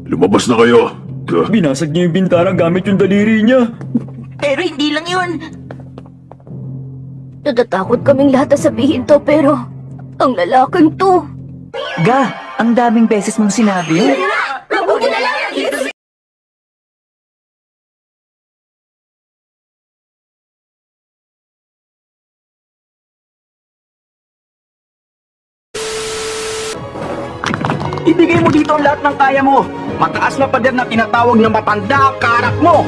Lumabas na kayo. Binasag niya yung bintana gamit yung daliri niya. Pero hindi lang yun. Natatakot kaming lahat na sabihin to, pero ang lalaking to. Ga, ang daming beses mong sinabi yun. Mabuti na lang dito. Ibigay mo dito ang lahat ng kaya mo. Mataas na pader na tinatawag na matanda ang karak mo.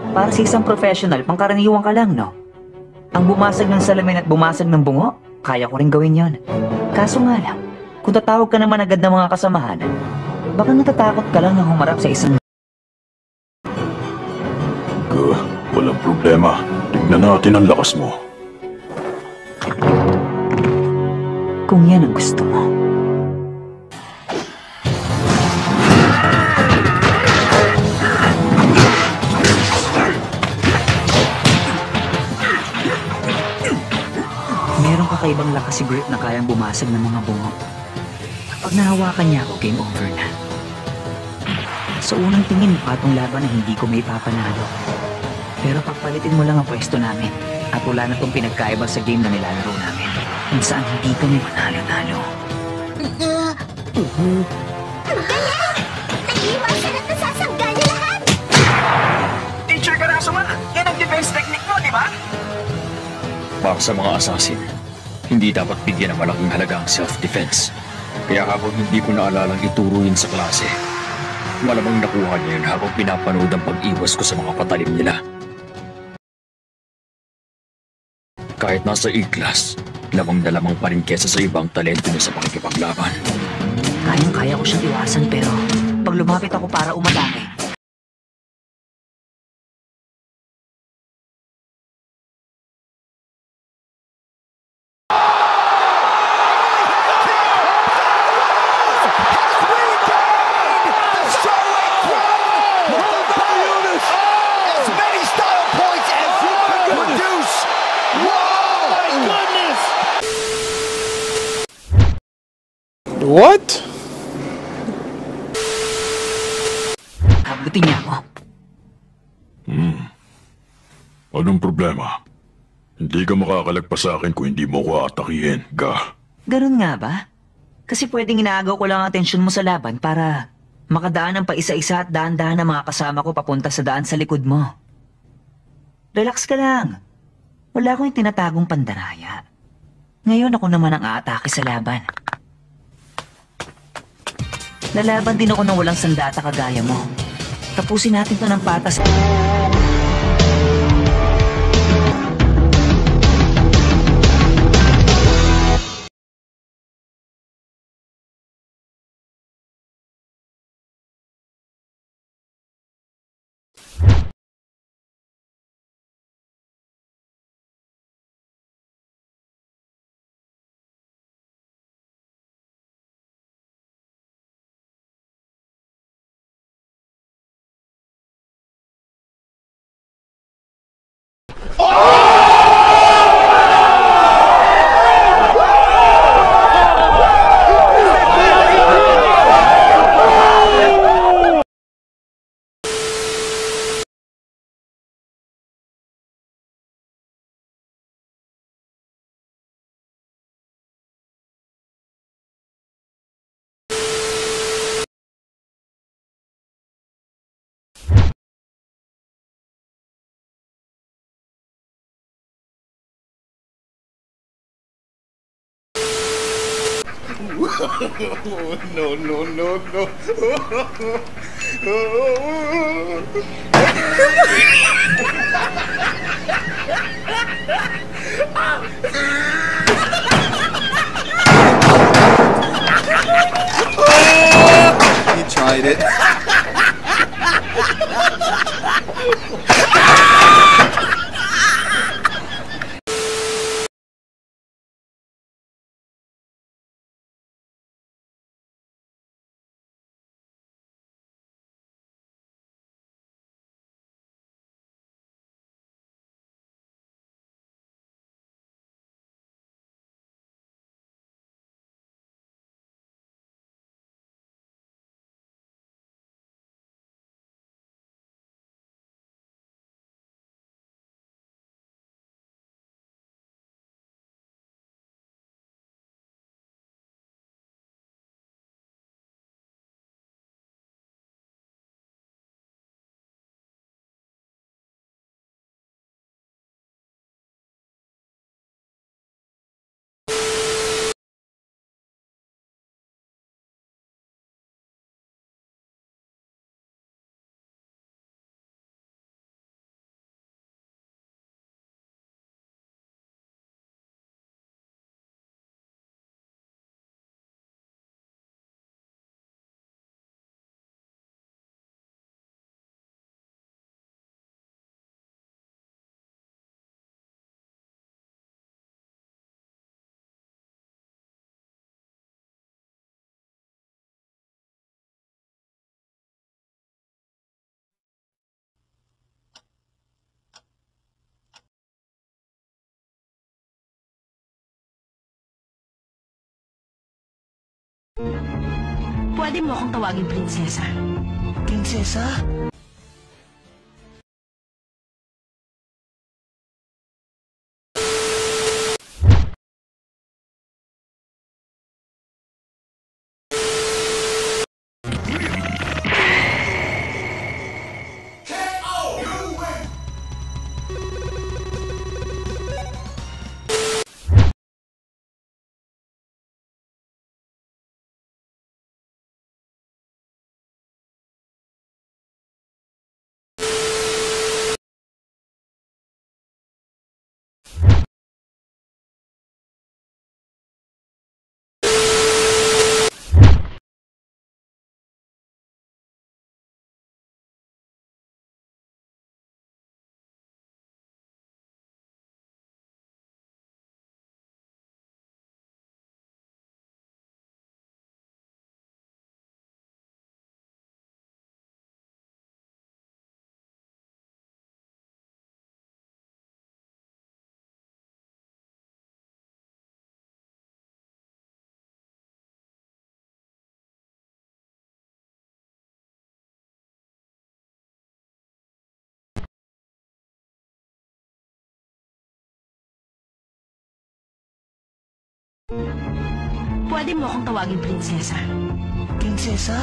Para sa isang professional, pangkaraniwan ka lang, no? Ang bumasag ng salamin at bumasag ng bungo, kaya ko rin gawin yon. Kaso nga lang, kung tatawag ka naman agad ng mga kasamahan, baka natatakot ka lang na humarap sa isang... Walang problema. Tignan natin ang lakas mo. Kung yan ang gusto mo. Merong kakaibang lakas si Grip na kayang bumasag ng mga bungo. Kapag nahawakan niya ako, game over na. Sa unang tingin, mukha tong laban na hindi ko may papanalo. Pero pagpalitin mo lang ang pwesto namin at wala na tong pinagkaiba sa game na nilalaro namin kung saan hindi kami manalo-nalo. Naiiwasan at nasasangga niya lahat. Teacher Karasuma, yan ang defense technique mo, di ba? Para sa mga assassin, hindi dapat bigyan ng malaking halaga ang self-defense. Kaya habang hindi ko naalalang ituro yun sa klase, malamang nakuha niya yun habang pinapanood ang pag-iwas ko sa mga patalim nila. Kahit nasa E-class, lamang na lamang pa rin kesa sa ibang talento niya sa pakikipaglaban. Kayang-kaya ko siyang iwasan pero pag lumapit ako para umatake, What? habutin niya ako. Anong problema? Hindi ka makakalagpas sa akin kung hindi mo ko atakihin, Ganun nga ba? Kasi pwedeng inaagaw ko lang ang atensyon mo sa laban para makadaan ng paisa-isa at dahan-dahan ng mga kasama ko papunta sa daan sa likod mo. Relax ka lang. Wala akong tinatagong pandaraya. Ngayon ako naman ang aatake sa laban. Lalaban din ako ng walang sandata kagaya mo. Tapusin natin to ng patas. He tried it. Pwede mo akong tawagin prinsesa. Prinsesa? Pwede mo akong tawagin prinsesa. Prinsesa?